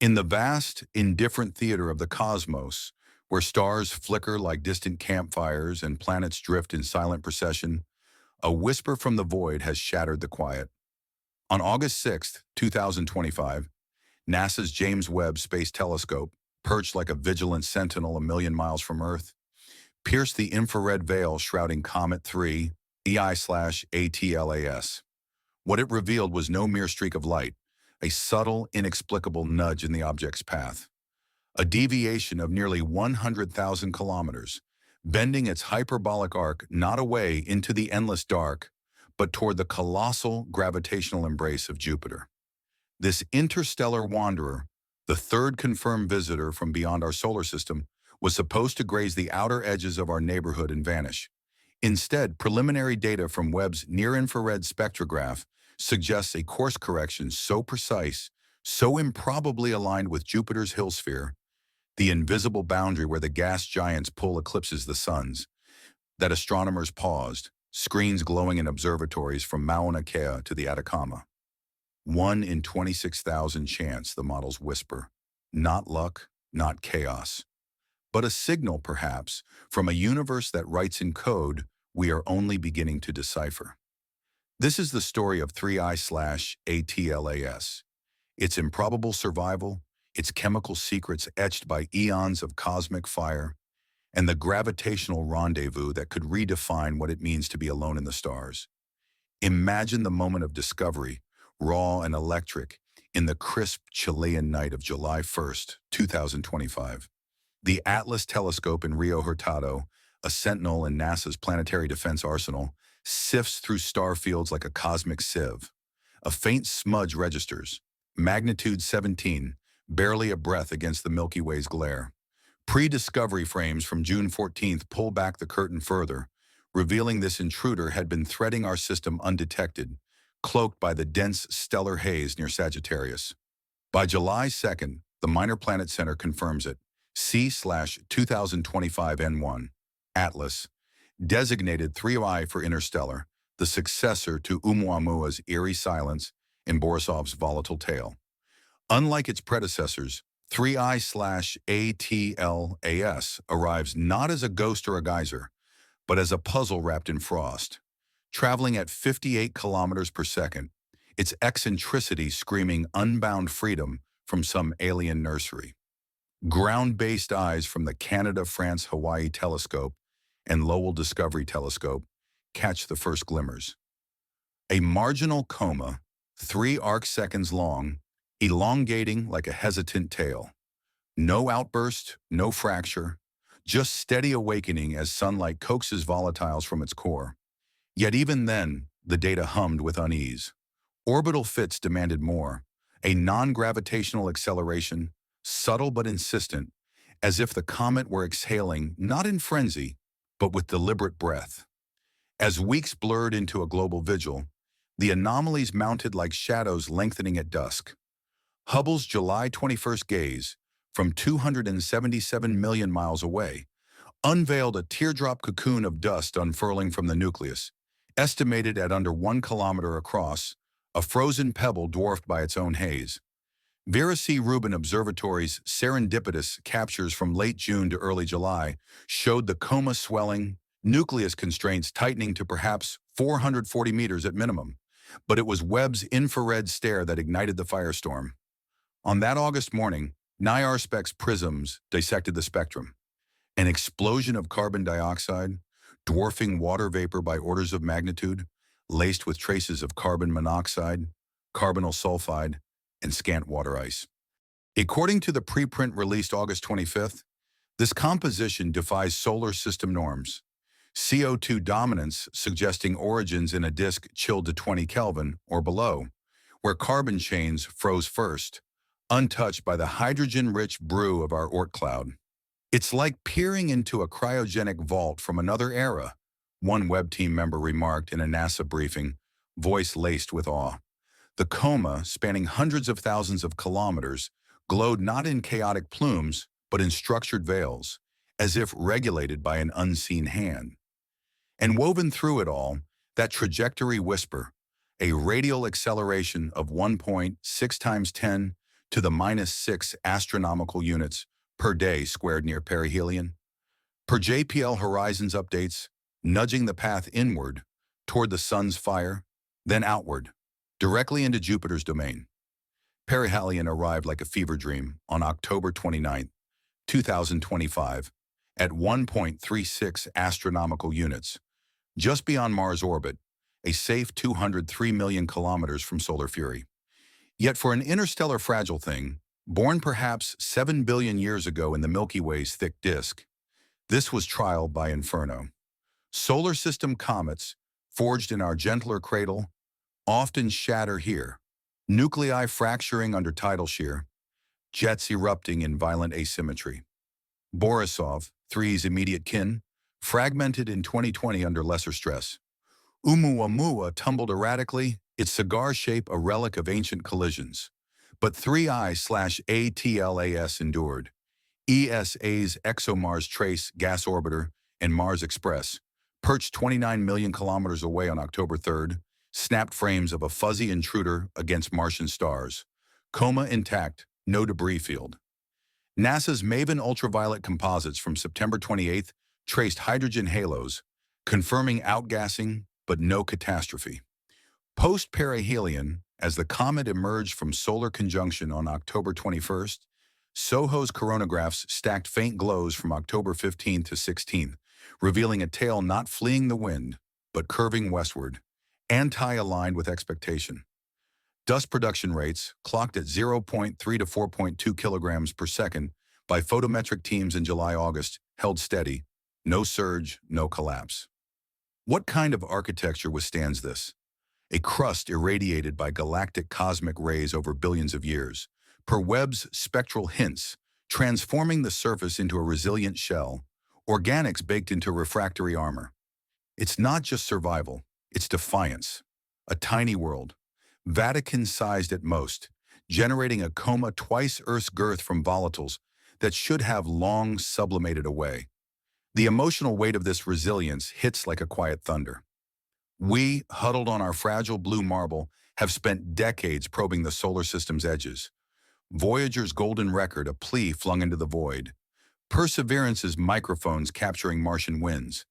In the vast, indifferent theater of the cosmos, where stars flicker like distant campfires and planets drift in silent procession, a whisper from the void has shattered the quiet. On August 6th, 2025, NASA's James Webb Space Telescope, perched like a vigilant sentinel a million miles from Earth, pierced the infrared veil shrouding Comet 3 EI/ATLAS. What it revealed was no mere streak of light, a subtle, inexplicable nudge in the object's path. A deviation of nearly 100,000 kilometers, bending its hyperbolic arc not away into the endless dark, but toward the colossal gravitational embrace of Jupiter. This interstellar wanderer, the third confirmed visitor from beyond our solar system, was supposed to graze the outer edges of our neighborhood and vanish. Instead, preliminary data from Webb's near-infrared spectrograph suggests a course correction so precise, so improbably aligned with Jupiter's hill sphere, the invisible boundary where the gas giant's pull eclipses the sun's, that astronomers paused, screens glowing in observatories from Mauna Kea to the Atacama. 1 in 26,000 chance, the models whisper. Not luck, not chaos, but a signal, perhaps, from a universe that writes in code we are only beginning to decipher. This is the story of 3I/ATLAS, its improbable survival, its chemical secrets etched by eons of cosmic fire, and the gravitational rendezvous that could redefine what it means to be alone in the stars. Imagine the moment of discovery, raw and electric, in the crisp Chilean night of July 1st, 2025. The Atlas telescope in Rio Hurtado, a sentinel in NASA's planetary defense arsenal, sifts through star fields like a cosmic sieve. A faint smudge registers, magnitude 17, barely a breath against the Milky Way's glare. Pre-discovery frames from June 14th pull back the curtain further, revealing this intruder had been threading our system undetected, cloaked by the dense stellar haze near Sagittarius. By July 2nd, the Minor Planet Center confirms it. C/2025 N1, Atlas, designated 3I for interstellar, the successor to Oumuamua's eerie silence and Borisov's volatile tale. Unlike its predecessors, 3I/ATLAS arrives not as a ghost or a geyser, but as a puzzle wrapped in frost. Traveling at 58 kilometers per second, its eccentricity screaming unbound freedom from some alien nursery. Ground-based eyes from the Canada-France-Hawaii Telescope and Lowell Discovery Telescope catch the first glimmers. A marginal coma, 3 arcseconds long, elongating like a hesitant tail. No outburst, no fracture, just steady awakening as sunlight coaxes volatiles from its core. Yet even then, the data hummed with unease. Orbital fits demanded more, a non-gravitational acceleration, subtle but insistent, as if the comet were exhaling not in frenzy, but with deliberate breath. As weeks blurred into a global vigil, the anomalies mounted like shadows lengthening at dusk. Hubble's July 21st gaze, from 277 million miles away, unveiled a teardrop cocoon of dust unfurling from the nucleus, estimated at under 1 kilometer across, a frozen pebble dwarfed by its own haze. Vera C. Rubin Observatory's serendipitous captures from late June to early July showed the coma swelling, nucleus constraints tightening to perhaps 440 meters at minimum, but it was Webb's infrared stare that ignited the firestorm. On that August morning, NIRSpec's prisms dissected the spectrum. An explosion of carbon dioxide, dwarfing water vapor by orders of magnitude, laced with traces of carbon monoxide, carbonyl sulfide, and scant water ice. According to the preprint released August 25th, this composition defies solar system norms. CO2 dominance suggesting origins in a disk chilled to 20 Kelvin or below, where carbon chains froze first, untouched by the hydrogen-rich brew of our Oort cloud. It's like peering into a cryogenic vault from another era, one Webb team member remarked in a NASA briefing, voice laced with awe. The coma, spanning hundreds of thousands of kilometers, glowed not in chaotic plumes, but in structured veils, as if regulated by an unseen hand. And woven through it all, that trajectory whisper, a radial acceleration of 1.6 times 10 to the -6 astronomical units per day squared near perihelion. Per JPL horizons updates, nudging the path inward toward the sun's fire, then outward, directly into Jupiter's domain. Perihelion arrived like a fever dream on October 29, 2025, at 1.36 astronomical units, just beyond Mars' orbit, a safe 203 million kilometers from solar Fury. Yet for an interstellar fragile thing, born perhaps 7 billion years ago in the Milky Way's thick disk, this was trial by inferno. Solar system comets, forged in our gentler cradle, often shatter here, nuclei fracturing under tidal shear, jets erupting in violent asymmetry. Borisov, 3's immediate kin, fragmented in 2020 under lesser stress. Oumuamua tumbled erratically, its cigar shape a relic of ancient collisions. But 3I/ATLAS endured. ESA's ExoMars Trace gas orbiter and Mars Express, perched 29 million kilometers away on October 3rd, snapped frames of a fuzzy intruder against Martian stars. Coma intact, no debris field. NASA's MAVEN ultraviolet composites from September 28th traced hydrogen halos, confirming outgassing but no catastrophe. Post-perihelion, as the comet emerged from solar conjunction on October 21st, SOHO's coronagraphs stacked faint glows from October 15th to 16th, revealing a tail not fleeing the wind, but curving westward, anti-aligned with expectation. Dust production rates, clocked at 0.3 to 4.2 kilograms per second by photometric teams in July-August, held steady, no surge, no collapse. What kind of architecture withstands this? A crust irradiated by galactic cosmic rays over billions of years, per Webb's spectral hints, transforming the surface into a resilient shell, organics baked into refractory armor. It's not just survival, it's defiance. A tiny world, Vatican-sized at most, generating a coma twice Earth's girth from volatiles that should have long sublimated away. The emotional weight of this resilience hits like a quiet thunder. We, huddled on our fragile blue marble, have spent decades probing the solar system's edges. Voyager's golden record, a plea flung into the void. Perseverance's microphones capturing Martian winds.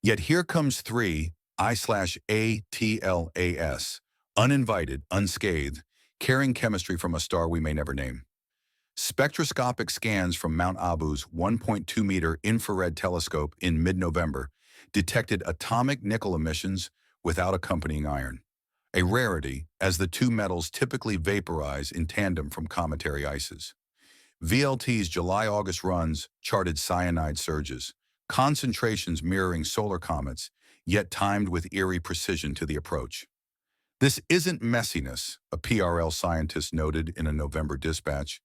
Yet here comes 3I/ATLAS, uninvited, unscathed, carrying chemistry from a star we may never name. Spectroscopic scans from Mount Abu's 1.2-meter infrared telescope in mid-November detected atomic nickel emissions without accompanying iron, a rarity as the two metals typically vaporize in tandem from cometary ices. VLT's July-August runs charted cyanide surges, concentrations mirroring solar comets, yet timed with eerie precision to the approach. This isn't messiness, a PRL scientist noted in a November dispatch.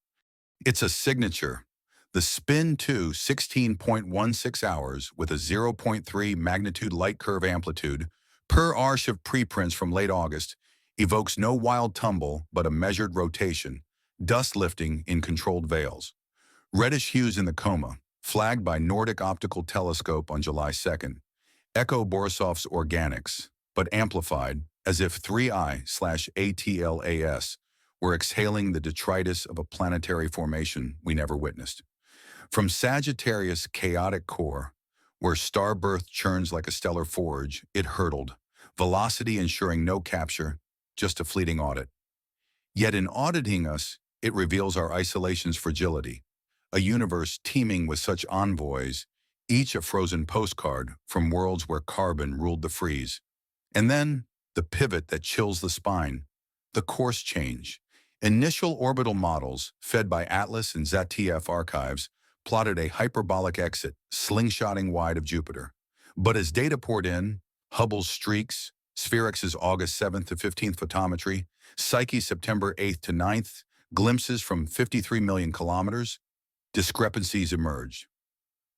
It's a signature. The spin to 16.16 hours with a 0.3 magnitude light curve amplitude per archive preprints from late August evokes no wild tumble but a measured rotation, dust lifting in controlled veils. Reddish hues in the coma, flagged by Nordic Optical Telescope on July 2nd, echo Borisov's organics, but amplified as if 3I/ATLAS were exhaling the detritus of a planetary formation we never witnessed. From Sagittarius' chaotic core, where star birth churns like a stellar forge, it hurtled, velocity ensuring no capture, just a fleeting audit. Yet in auditing us, it reveals our isolation's fragility, a universe teeming with such envoys, each a frozen postcard from worlds where carbon ruled the freeze. And then, the pivot that chills the spine, the course change. Initial orbital models, fed by Atlas and ZTF archives, plotted a hyperbolic exit, slingshotting wide of Jupiter. But as data poured in, Hubble's streaks, Spherix's August 7th to 15th photometry, Psyche's September 8th to 9th, glimpses from 53 million kilometers, discrepancies emerged.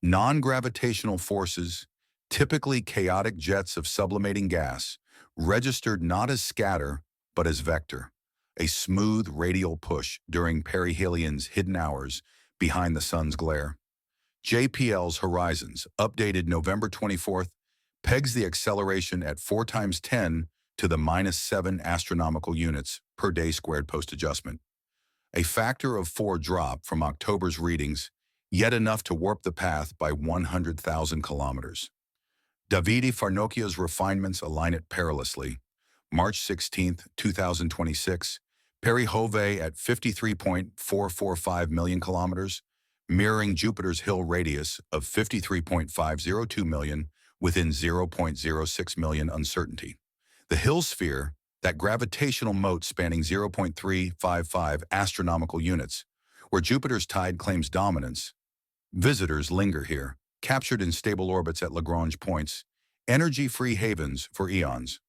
Non-gravitational forces, typically chaotic jets of sublimating gas, registered not as scatter, but as vector, a smooth radial push during perihelion's hidden hours behind the sun's glare. JPL's Horizons, updated November 24th, pegs the acceleration at 4 times 10 to the -7 astronomical units per day squared post-adjustment. a factor of 4 drop from October's readings, yet enough to warp the path by 100,000 kilometers. Davide Farnochia's refinements align it perilously. March 16, 2026, Peri Jove at 53.445 million kilometers, mirroring Jupiter's Hill radius of 53.502 million within 0.06 million uncertainty. The Hill sphere, that gravitational moat spanning 0.355 astronomical units, where Jupiter's tide claims dominance, visitors linger here, captured in stable orbits at Lagrange points, energy-free havens for eons.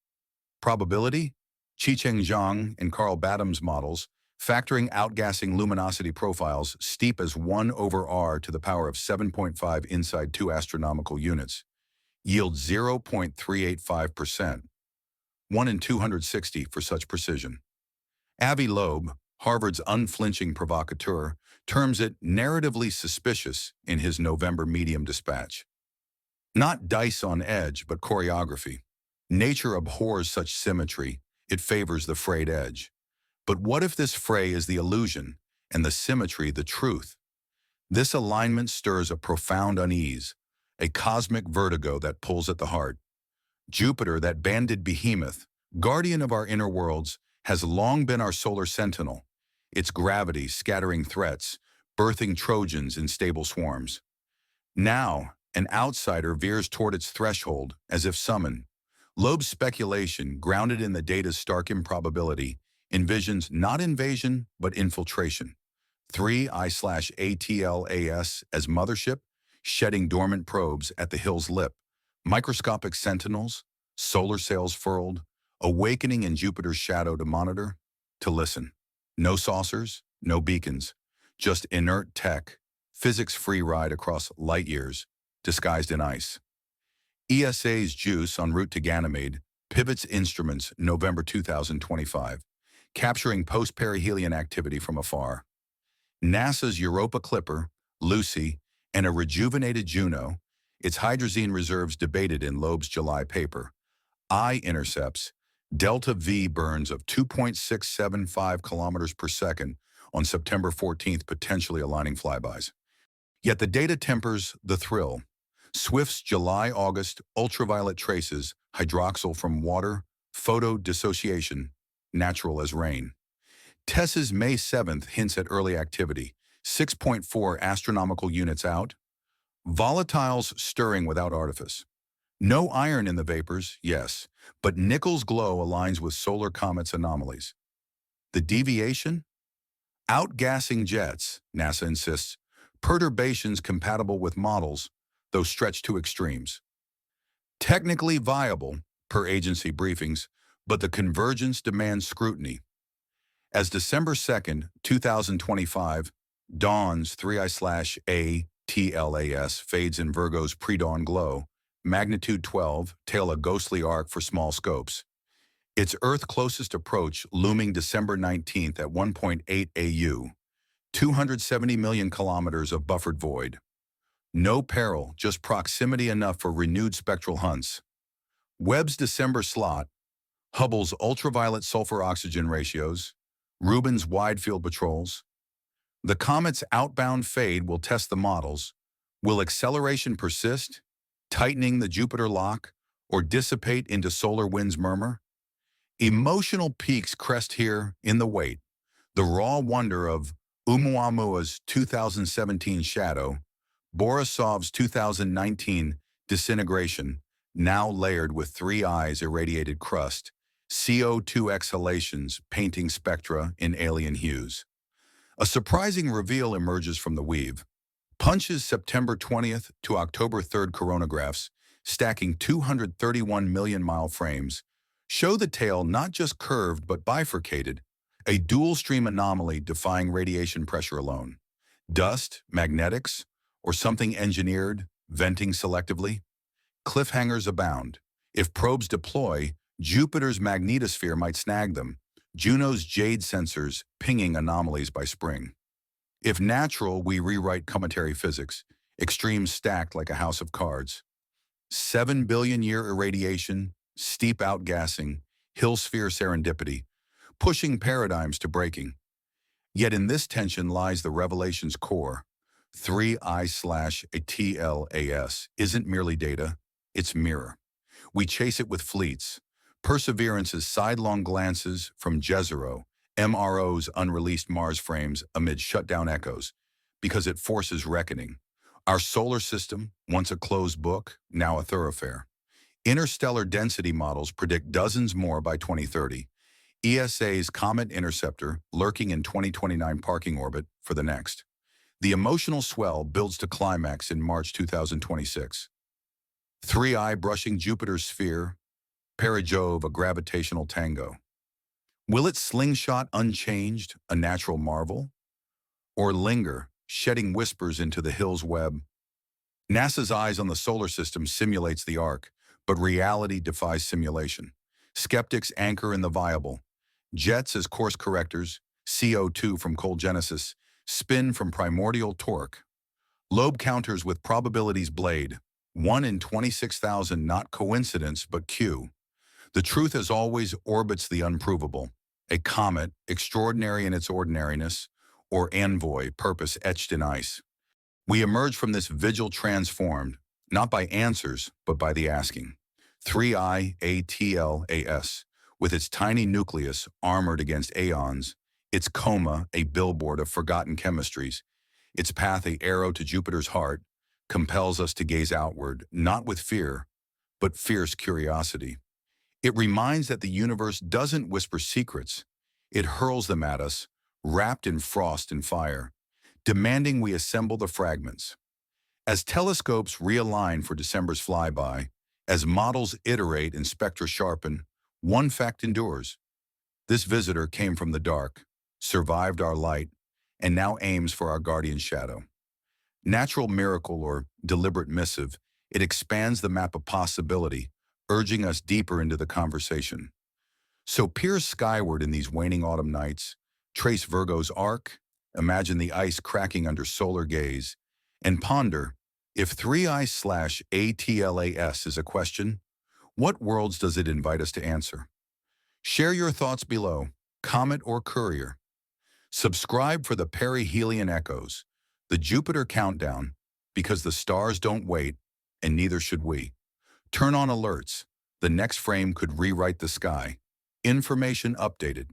Probability? Qicheng Zhang and Carl Badham's models, factoring outgassing luminosity profiles steep as 1 over r to the power of 7.5 inside 2 astronomical units, yield 0.385%, 1 in 260 for such precision. Avi Loeb, Harvard's unflinching provocateur, terms it narratively suspicious in his November Medium dispatch. Not dice on edge, but choreography. Nature abhors such symmetry, it favors the frayed edge. But what if this fray is the illusion, and the symmetry the truth? This alignment stirs a profound unease, a cosmic vertigo that pulls at the heart. Jupiter, that banded behemoth, guardian of our inner worlds, has long been our solar sentinel, its gravity scattering threats, birthing Trojans in stable swarms. Now, an outsider veers toward its threshold, as if summoned. Loeb's speculation, grounded in the data's stark improbability, envisions not invasion, but infiltration. 3I/ATLAS as mothership, shedding dormant probes at the hill's lip, microscopic sentinels, solar sails furled, awakening in Jupiter's shadow to monitor, to listen. No saucers, no beacons, just inert tech, physics-free ride across light years, disguised in ice. ESA's JUICE en route to Ganymede pivots instruments November 2025, capturing post-perihelion activity from afar. NASA's Europa Clipper, Lucy, and a rejuvenated Juno, its hydrazine reserves debated in Loeb's July paper. I-intercepts, delta V burns of 2.675 kilometers per second on September 14th, potentially aligning flybys. Yet the data tempers the thrill. Swift's July-August ultraviolet traces hydroxyl from water, photo dissociation, natural as rain. TESS's May 7th hints at early activity, 6.4 astronomical units out, volatiles stirring without artifice. No iron in the vapors, yes, but nickel's glow aligns with solar comets anomalies. The deviation? Outgassing jets, NASA insists, perturbations compatible with models, though stretched to extremes. Technically viable, per agency briefings, but the convergence demands scrutiny. As December 2nd, 2025, dawns 3I/ATLAS fades in Virgo's pre-dawn glow, magnitude 12, tail a ghostly arc for small scopes. Its Earth closest approach looming December 19th at 1.8 AU, 270 million kilometers of buffered void. No peril, just proximity enough for renewed spectral hunts. Webb's December slot, Hubble's ultraviolet sulfur-oxygen ratios, Rubin's wide-field patrols. The comet's outbound fade will test the models. Will acceleration persist, tightening the Jupiter lock, or dissipate into solar wind's murmur? Emotional peaks crest here in the wait. The raw wonder of Oumuamua's 2017 shadow, Borisov's 2019 disintegration, now layered with 3 eyes irradiated crust, CO2 exhalations painting spectra in alien hues. A surprising reveal emerges from the weave. Punch's September 20th to October 3rd coronagraphs, stacking 231 million-mile frames, show the tail not just curved but bifurcated, a dual-stream anomaly defying radiation pressure alone. Dust, magnetics, or something engineered, venting selectively? Cliffhangers abound. If probes deploy, Jupiter's magnetosphere might snag them, Juno's jade sensors pinging anomalies by spring. If natural, we rewrite cometary physics, extremes stacked like a house of cards. 7 billion-year irradiation, steep outgassing, hill sphere serendipity, pushing paradigms to breaking. Yet in this tension lies the revelation's core. 3I/ATLAS isn't merely data, it's mirror. We chase it with fleets. Perseverance's sidelong glances from Jezero, MRO's unreleased Mars frames amid shutdown echoes, because it forces reckoning. Our solar system, once a closed book, now a thoroughfare. Interstellar density models predict dozens more by 2030. ESA's Comet Interceptor lurking in 2029 parking orbit for the next. The emotional swell builds to climax in March 2026. 3I brushing Jupiter's sphere, Perigove a gravitational tango. Will it slingshot unchanged, a natural marvel? Or linger, shedding whispers into the hill's web? NASA's eyes on the solar system simulates the arc, but reality defies simulation. Skeptics anchor in the viable. Jets as course correctors, CO2 from cold genesis, spin from primordial torque. Lobe counters with probabilities blade. 1 in 26,000 not coincidence but Q. The truth as always orbits the unprovable. A comet, extraordinary in its ordinariness, or envoy, purpose etched in ice. We emerge from this vigil transformed, not by answers, but by the asking. 3I/ATLAS, with its tiny nucleus armored against aeons, its coma a billboard of forgotten chemistries, its path a arrow to Jupiter's heart, compels us to gaze outward, not with fear, but fierce curiosity. It reminds that the universe doesn't whisper secrets. It hurls them at us, wrapped in frost and fire, demanding we assemble the fragments. As telescopes realign for December's flyby, as models iterate and spectra sharpen, one fact endures. This visitor came from the dark, survived our light, and now aims for our guardian shadow. Natural miracle or deliberate missive, it expands the map of possibility, urging us deeper into the conversation. So peer skyward in these waning autumn nights, trace Virgo's arc, imagine the ice cracking under solar gaze, and ponder, if 3I/ATLAS is a question, what worlds does it invite us to answer? Share your thoughts below, comet or courier. Subscribe for the perihelion echoes, the Jupiter countdown, because the stars don't wait, and neither should we. Turn on alerts. The next frame could rewrite the sky. Information updated.